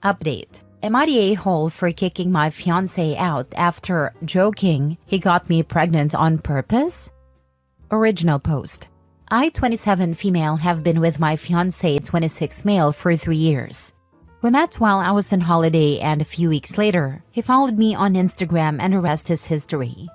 Update. Am I the a-hole for kicking my fiancé out after joking he got me pregnant on purpose? Original post. I, 27 female, have been with my fiancé, 26 male, for 3 years. We met while I was on holiday, and a few weeks later, he followed me on Instagram, and the rest is history.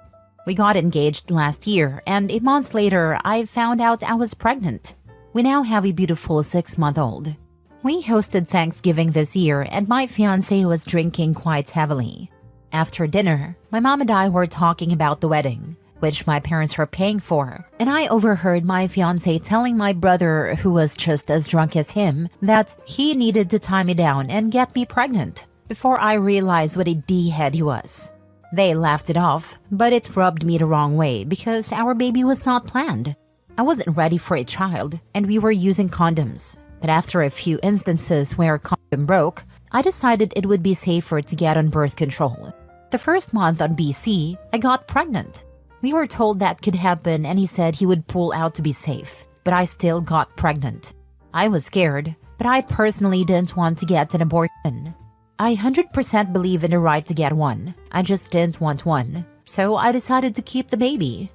We got engaged last year, and a month later, I found out I was pregnant. We now have a beautiful 6-month-old. We hosted Thanksgiving this year, and my fiancé was drinking quite heavily. After dinner, my mom and I were talking about the wedding, which my parents were paying for, and I overheard my fiancé telling my brother, who was just as drunk as him, that he needed to tie me down and get me pregnant, before I realized what a D-head he was. They laughed it off, but it rubbed me the wrong way because our baby was not planned. I wasn't ready for a child, and we were using condoms. But after a few instances where a condom broke, I decided it would be safer to get on birth control. The first month on BC, I got pregnant. We were told that could happen, and he said he would pull out to be safe, but I still got pregnant. I was scared, but I personally didn't want to get an abortion. I 100% believe in the right to get one. I just didn't want one, so I decided to keep the baby.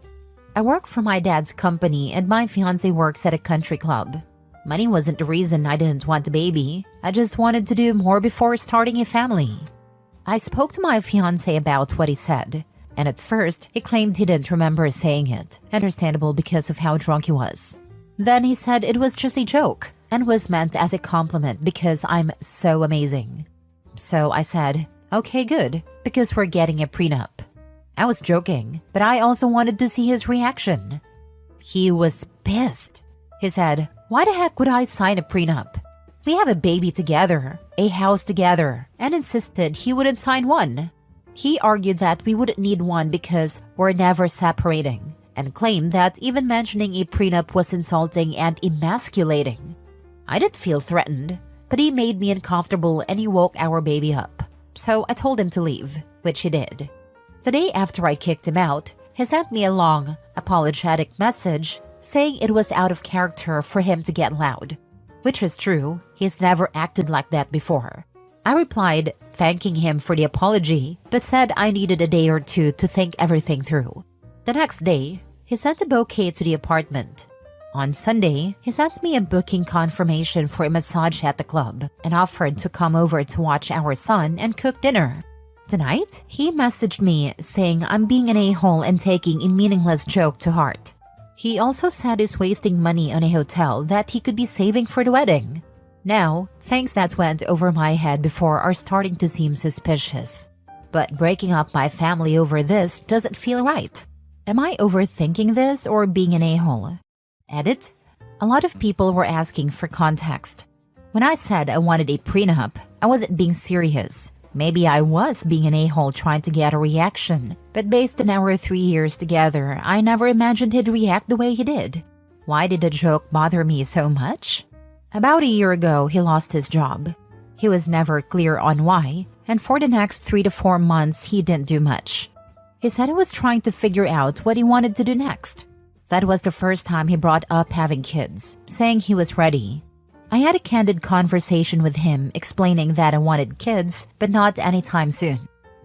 I work for my dad's company, and my fiancé works at a country club. Money wasn't the reason I didn't want a baby. I just wanted to do more before starting a family. I spoke to my fiancé about what he said, and at first, he claimed he didn't remember saying it, understandable because of how drunk he was. Then he said it was just a joke, and was meant as a compliment because I'm so amazing. So I said, okay, good, because we're getting a prenup. I was joking, but I also wanted to see his reaction. He was pissed. He said, why the heck would I sign a prenup? We have a baby together, a house together, and insisted he wouldn't sign one. He argued that we wouldn't need one because we're never separating, and claimed that even mentioning a prenup was insulting and emasculating. I didn't feel threatened, but he made me uncomfortable and he woke our baby up. So I told him to leave, which he did. The day after I kicked him out, he sent me a long, apologetic message saying it was out of character for him to get loud, which is true. He's never acted like that before. I replied, thanking him for the apology, but said I needed a day or two to think everything through. The next day, he sent a bouquet to the apartment. On Sunday, he sent me a booking confirmation for a massage at the club and offered to come over to watch our son and cook dinner. Tonight, he messaged me saying I'm being an a-hole and taking a meaningless joke to heart. He also said he's wasting money on a hotel that he could be saving for the wedding. Now, things that went over my head before are starting to seem suspicious. But breaking up my family over this doesn't feel right. Am I overthinking this or being an a-hole? Edit. A lot of people were asking for context. When I said I wanted a prenup, I wasn't being serious. Maybe I was being an a-hole trying to get a reaction, but based on our 3 years together, I never imagined he'd react the way he did. Why did the joke bother me so much? About a year ago, he lost his job. He was never clear on why, and for the next 3 to 4 months, he didn't do much. He said he was trying to figure out what he wanted to do next. That was the first time he brought up having kids, saying he was ready. I had a candid conversation with him explaining that I wanted kids, but not anytime soon.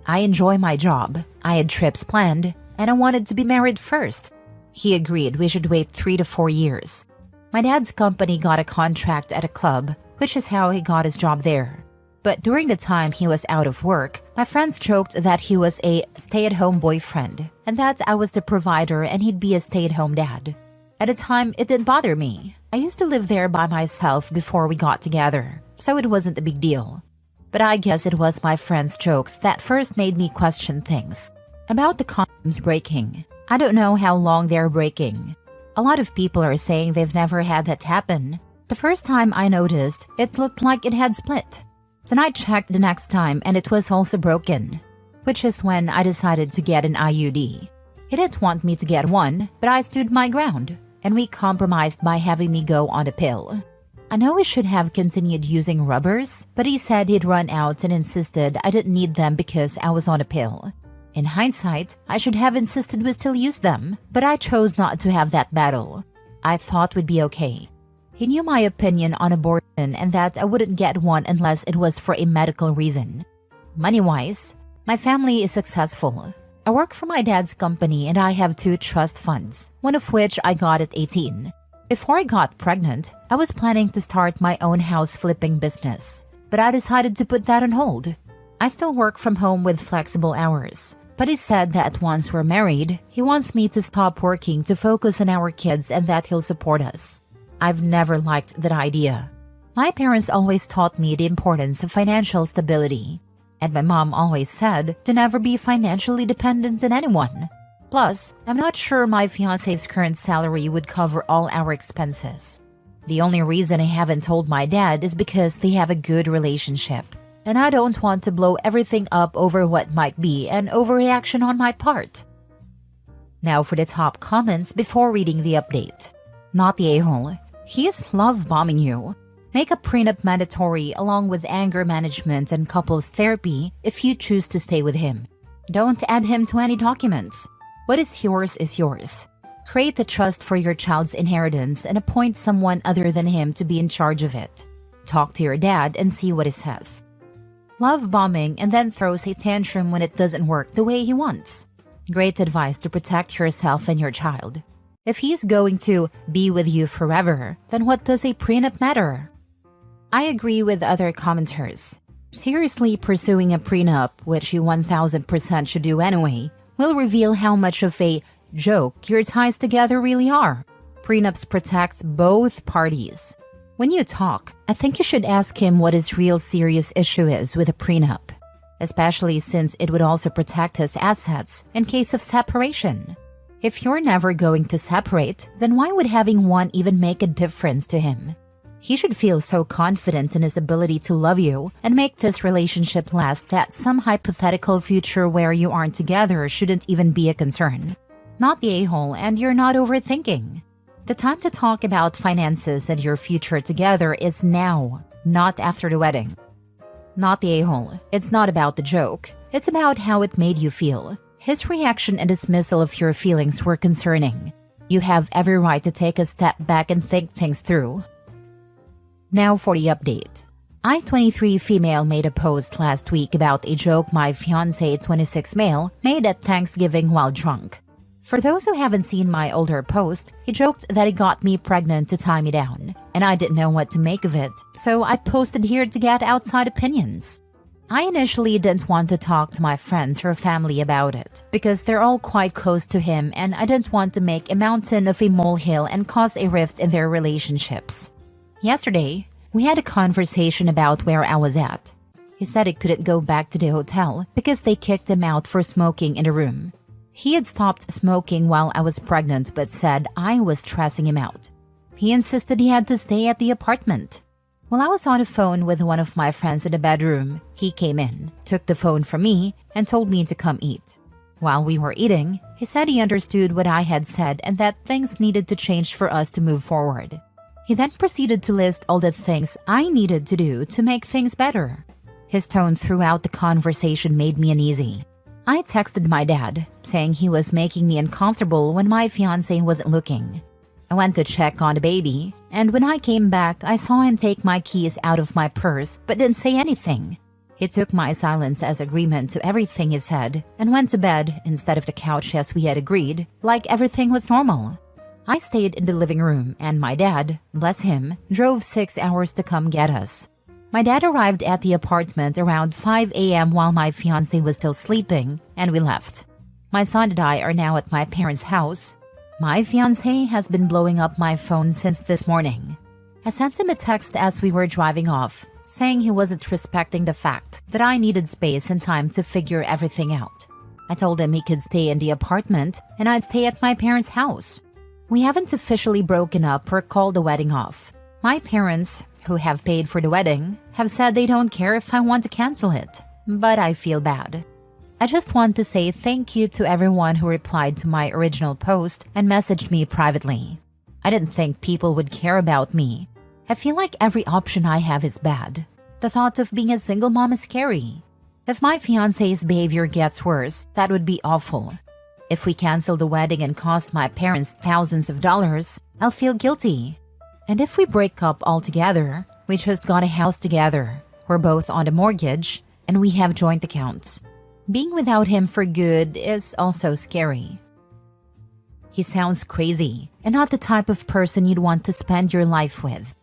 I enjoy my job, I had trips planned, and I wanted to be married first. He agreed we should wait 3 to 4 years. My dad's company got a contract at a club, which is how he got his job there. But during the time he was out of work, my friends joked that he was a stay-at-home boyfriend, and that I was the provider and he'd be a stay-at-home dad. At the time, it didn't bother me. I used to live there by myself before we got together, so it wasn't a big deal. But I guess it was my friends' jokes that first made me question things. About the condoms breaking, I don't know how long they're breaking. A lot of people are saying they've never had that happen. The first time I noticed, it looked like it had split. Then I checked the next time and it was also broken, which is when I decided to get an IUD. He didn't want me to get one, but I stood my ground, and we compromised by having me go on a pill. I know we should have continued using rubbers, but he said he'd run out and insisted I didn't need them because I was on a pill. In hindsight, I should have insisted we still use them, but I chose not to have that battle. I thought we'd be okay. He knew my opinion on abortion and that I wouldn't get one unless it was for a medical reason. Money-wise, my family is successful. I work for my dad's company and I have 2 trust funds, one of which I got at 18. Before I got pregnant, I was planning to start my own house flipping business, but I decided to put that on hold. I still work from home with flexible hours, but he said that once we're married, he wants me to stop working to focus on our kids and that he'll support us. I've never liked that idea. My parents always taught me the importance of financial stability, and my mom always said to never be financially dependent on anyone. Plus, I'm not sure my fiancé's current salary would cover all our expenses. The only reason I haven't told my dad is because they have a good relationship, and I don't want to blow everything up over what might be an overreaction on my part. Now for the top comments before reading the update. Not the a-hole. He is love-bombing you. Make a prenup mandatory along with anger management and couples therapy if you choose to stay with him. Don't add him to any documents. What is yours is yours. Create the trust for your child's inheritance and appoint someone other than him to be in charge of it. Talk to your dad and see what he says. Love bombing and then throws a tantrum when it doesn't work the way he wants. Great advice to protect yourself and your child. If he's going to be with you forever, then what does a prenup matter? I agree with other commenters. Seriously pursuing a prenup, which you 1000% should do anyway, will reveal how much of a joke your ties together really are. Prenups protect both parties. When you talk, I think you should ask him what his real serious issue is with a prenup, especially since it would also protect his assets in case of separation. If you're never going to separate, then why would having one even make a difference to him? He should feel so confident in his ability to love you and make this relationship last that some hypothetical future where you aren't together shouldn't even be a concern. Not the a-hole, and you're not overthinking. The time to talk about finances and your future together is now, not after the wedding. Not the a-hole. It's not about the joke. It's about how it made you feel. His reaction and dismissal of your feelings were concerning. You have every right to take a step back and think things through. Now for the update. I-23 female made a post last week about a joke my fiancé 26 male made at Thanksgiving while drunk. For those who haven't seen my older post, he joked that he got me pregnant to tie me down, and I didn't know what to make of it, so I posted here to get outside opinions. I initially didn't want to talk to my friends or family about it, because they're all quite close to him and I didn't want to make a mountain of a molehill and cause a rift in their relationships. Yesterday, we had a conversation about where I was at. He said he couldn't go back to the hotel because they kicked him out for smoking in the room. He had stopped smoking while I was pregnant but said I was stressing him out. He insisted he had to stay at the apartment. While I was on the phone with one of my friends in the bedroom, he came in, took the phone from me, and told me to come eat. While we were eating, he said he understood what I had said and that things needed to change for us to move forward. He then proceeded to list all the things I needed to do to make things better. His tone throughout the conversation made me uneasy. I texted my dad, saying he was making me uncomfortable when my fiancé wasn't looking. I went to check on the baby, and when I came back, I saw him take my keys out of my purse but didn't say anything. He took my silence as agreement to everything he said and went to bed instead of the couch as we had agreed, like everything was normal. I stayed in the living room and my dad, bless him, drove 6 hours to come get us. My dad arrived at the apartment around 5 a.m. while my fiancé was still sleeping, and we left. My son and I are now at my parents' house. My fiancé has been blowing up my phone since this morning. I sent him a text as we were driving off, saying he wasn't respecting the fact that I needed space and time to figure everything out. I told him he could stay in the apartment and I'd stay at my parents' house. We haven't officially broken up or called the wedding off. My parents, who have paid for the wedding, have said they don't care if I want to cancel it, but I feel bad. I just want to say thank you to everyone who replied to my original post and messaged me privately. I didn't think people would care about me. I feel like every option I have is bad. The thought of being a single mom is scary. If my fiancé's behavior gets worse, that would be awful. If we cancel the wedding and cost my parents thousands of dollars, I'll feel guilty. And if we break up altogether, we just got a house together. We're both on the mortgage, and we have joint accounts. Being without him for good is also scary. He sounds crazy, and not the type of person you'd want to spend your life with.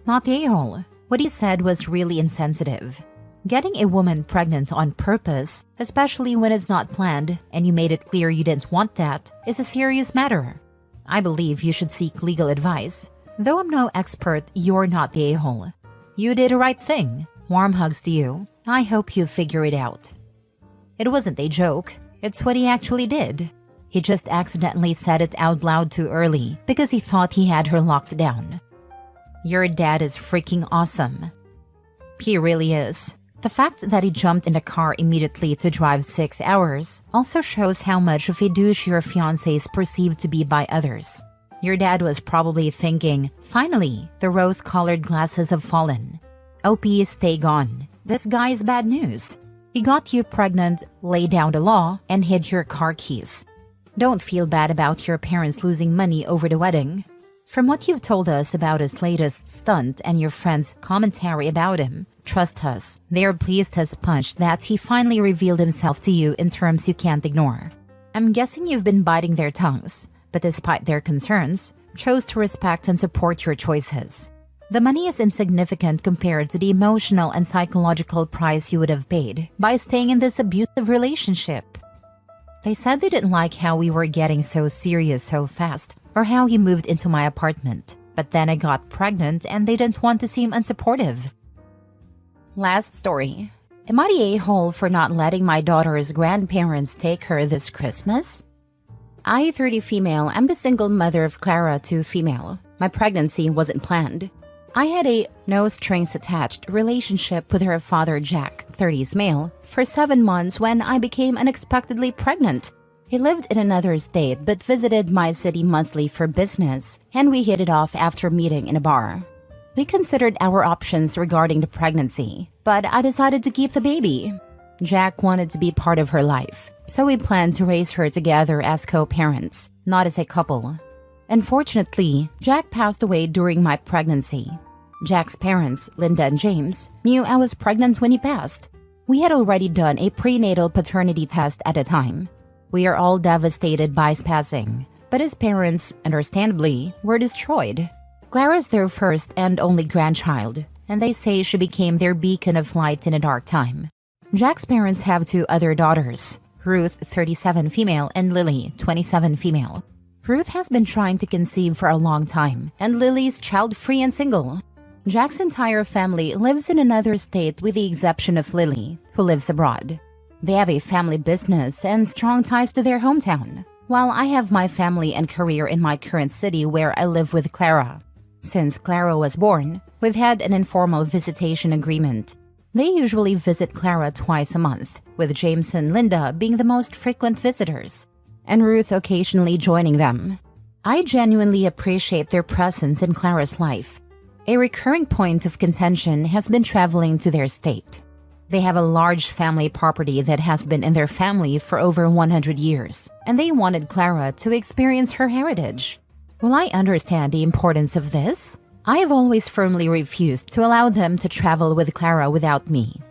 Not the a-hole. What he said was really insensitive. Getting a woman pregnant on purpose, especially when it's not planned and you made it clear you didn't want that, is a serious matter. I believe you should seek legal advice. Though I'm no expert, you're not the a-hole. You did the right thing. Warm hugs to you. I hope you figure it out. It wasn't a joke. It's what he actually did. He just accidentally said it out loud too early because he thought he had her locked down. Your dad is freaking awesome. He really is. The fact that he jumped in the car immediately to drive 6 hours also shows how much of a douche your fiancé is perceived to be by others. Your dad was probably thinking, finally, the rose-colored glasses have fallen. OP, stay gone. This guy is bad news. He got you pregnant, laid down the law, and hid your car keys. Don't feel bad about your parents losing money over the wedding. From what you've told us about his latest stunt and your friend's commentary about him, trust us, they are pleased as punch that he finally revealed himself to you in terms you can't ignore. I'm guessing you've been biting their tongues, but despite their concerns, chose to respect and support your choices. The money is insignificant compared to the emotional and psychological price you would have paid by staying in this abusive relationship. They said they didn't like how we were getting so serious so fast, or how he moved into my apartment. But then I got pregnant and they didn't want to seem unsupportive. Last story. Am I the a-hole for not letting my daughter's grandparents take her this Christmas? I, 30 female, am the single mother of Clara, 2 female. My pregnancy wasn't planned. I had a no-strings-attached relationship with her father Jack, 30s male, for 7 months when I became unexpectedly pregnant. He lived in another state but visited my city monthly for business, and we hit it off after meeting in a bar. We considered our options regarding the pregnancy, but I decided to keep the baby. Jack wanted to be part of her life, so we planned to raise her together as co-parents, not as a couple. Unfortunately, Jack passed away during my pregnancy. Jack's parents, Linda and James, knew I was pregnant when he passed. We had already done a prenatal paternity test at the time. We are all devastated by his passing, but his parents, understandably, were destroyed. Clara's their first and only grandchild, and they say she became their beacon of light in a dark time. Jack's parents have 2 other daughters, Ruth, 37 female, and Lily, 27 female. Ruth has been trying to conceive for a long time, and Lily's child-free and single. Jack's entire family lives in another state with the exception of Lily, who lives abroad. They have a family business and strong ties to their hometown, while I have my family and career in my current city where I live with Clara. Since Clara was born, we've had an informal visitation agreement. They usually visit Clara twice a month, with James and Linda being the most frequent visitors, and Ruth occasionally joining them. I genuinely appreciate their presence in Clara's life. A recurring point of contention has been traveling to their state. They have a large family property that has been in their family for over 100 years, and they wanted Clara to experience her heritage. While I understand the importance of this, I have always firmly refused to allow them to travel with Clara without me.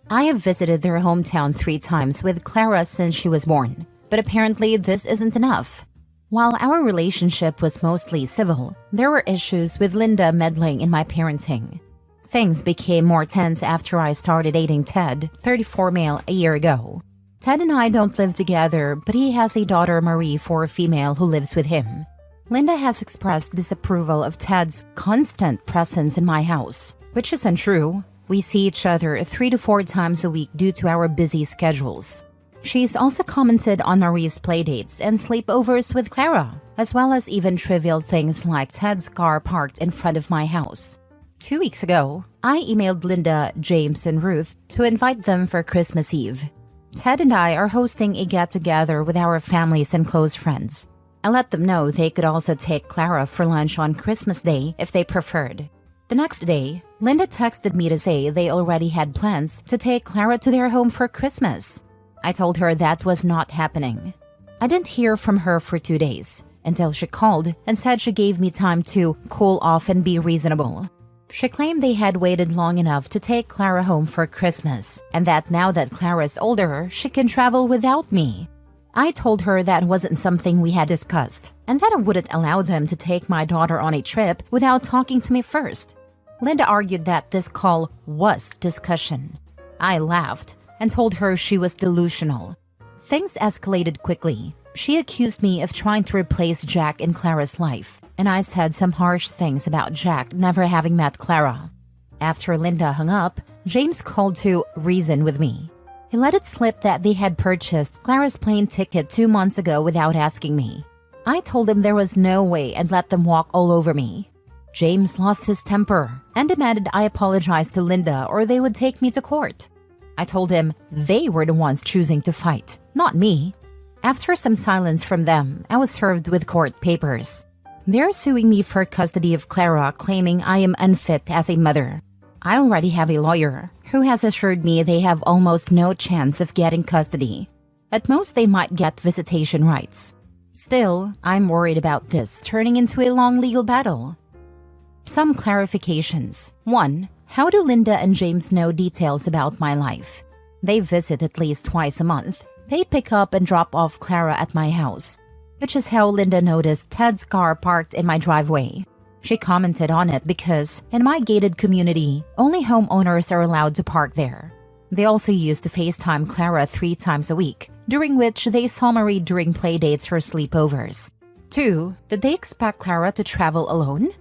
I have visited their hometown 3 times with Clara since she was born, but apparently this isn't enough. While our relationship was mostly civil, there were issues with Linda meddling in my parenting. Things became more tense after I started dating Ted, 34 male, a year ago. Ted and I don't live together, but he has a daughter, Marie, 4 female, who lives with him. Linda has expressed disapproval of Ted's constant presence in my house, which is untrue. We see each other 3 to 4 times a week due to our busy schedules. She's also commented on Marie's playdates and sleepovers with Clara, as well as even trivial things like Ted's car parked in front of my house. 2 weeks ago, I emailed Linda, James, and Ruth to invite them for Christmas Eve. Ted and I are hosting a get-together with our families and close friends. I let them know they could also take Clara for lunch on Christmas Day if they preferred. The next day, Linda texted me to say they already had plans to take Clara to their home for Christmas. I told her that was not happening. I didn't hear from her for 2 days. until she called and said she gave me time to cool off and be reasonable. She claimed they had waited long enough to take Clara home for Christmas, and that now that Clara's older, she can travel without me. I told her that wasn't something we had discussed, and that I wouldn't allow them to take my daughter on a trip without talking to me first. Linda argued that this call was discussion. I laughed and told her she was delusional. Things escalated quickly. She accused me of trying to replace Jack in Clara's life, and I said some harsh things about Jack never having met Clara. After Linda hung up, James called to reason with me. He let it slip that they had purchased Clara's plane ticket 2 months ago without asking me. I told him there was no way and let them walk all over me. James lost his temper and demanded I apologize to Linda or they would take me to court. I told him they were the ones choosing to fight, not me. After some silence from them, I was served with court papers. They're suing me for custody of Clara, claiming I am unfit as a mother. I already have a lawyer who has assured me they have almost no chance of getting custody. At most, they might get visitation rights. Still, I'm worried about this turning into a long legal battle. Some clarifications. 1. How do Linda and James know details about my life? They visit at least twice a month. They pick up and drop off Clara at my house, which is how Linda noticed Ted's car parked in my driveway. She commented on it because, in my gated community, only homeowners are allowed to park there. They also used to FaceTime Clara 3 times a week, during which they saw Marie during playdates or sleepovers. 2. Did they expect Clara to travel alone?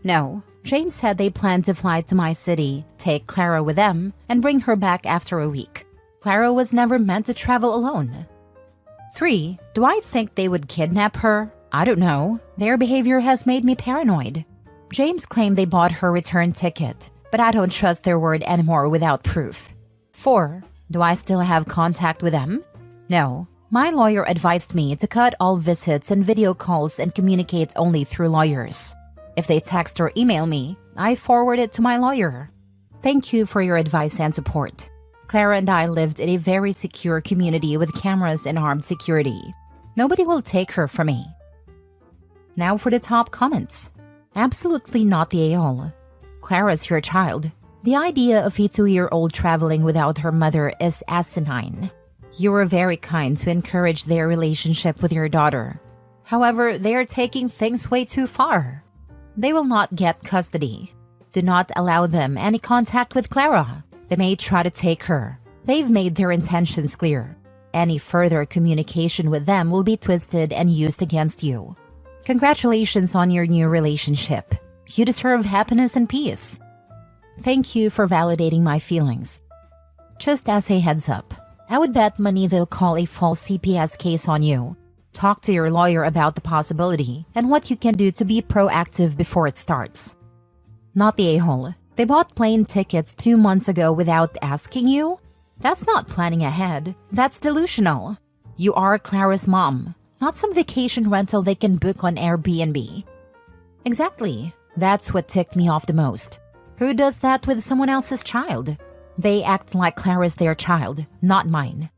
No. James said they planned to fly to my city, take Clara with them, and bring her back after a week. Clara was never meant to travel alone. 3. Do I think they would kidnap her? I don't know. Their behavior has made me paranoid. James claimed they bought her return ticket, but I don't trust their word anymore without proof. 4. Do I still have contact with them? No. My lawyer advised me to cut all visits and video calls and communicate only through lawyers. If they text or email me, I forward it to my lawyer. Thank you for your advice and support. Clara and I lived in a very secure community with cameras and armed security. Nobody will take her from me. Now for the top comments. Absolutely not the a-hole. Clara's your child. The idea of a 2-year-old traveling without her mother is asinine. You were very kind to encourage their relationship with your daughter. However, they are taking things way too far. They will not get custody. Do not allow them any contact with Clara. They may try to take her. They've made their intentions clear. Any further communication with them will be twisted and used against you. Congratulations on your new relationship. You deserve happiness and peace. Thank you for validating my feelings. Just as a heads up, I would bet money they'll call a false CPS case on you. Talk to your lawyer about the possibility and what you can do to be proactive before it starts. Not the a-hole. They bought plane tickets 2 months ago without asking you? That's not planning ahead. That's delusional. You are Clara's mom, not some vacation rental they can book on Airbnb. Exactly. That's what ticked me off the most. Who does that with someone else's child? They act like Clara's their child, not mine.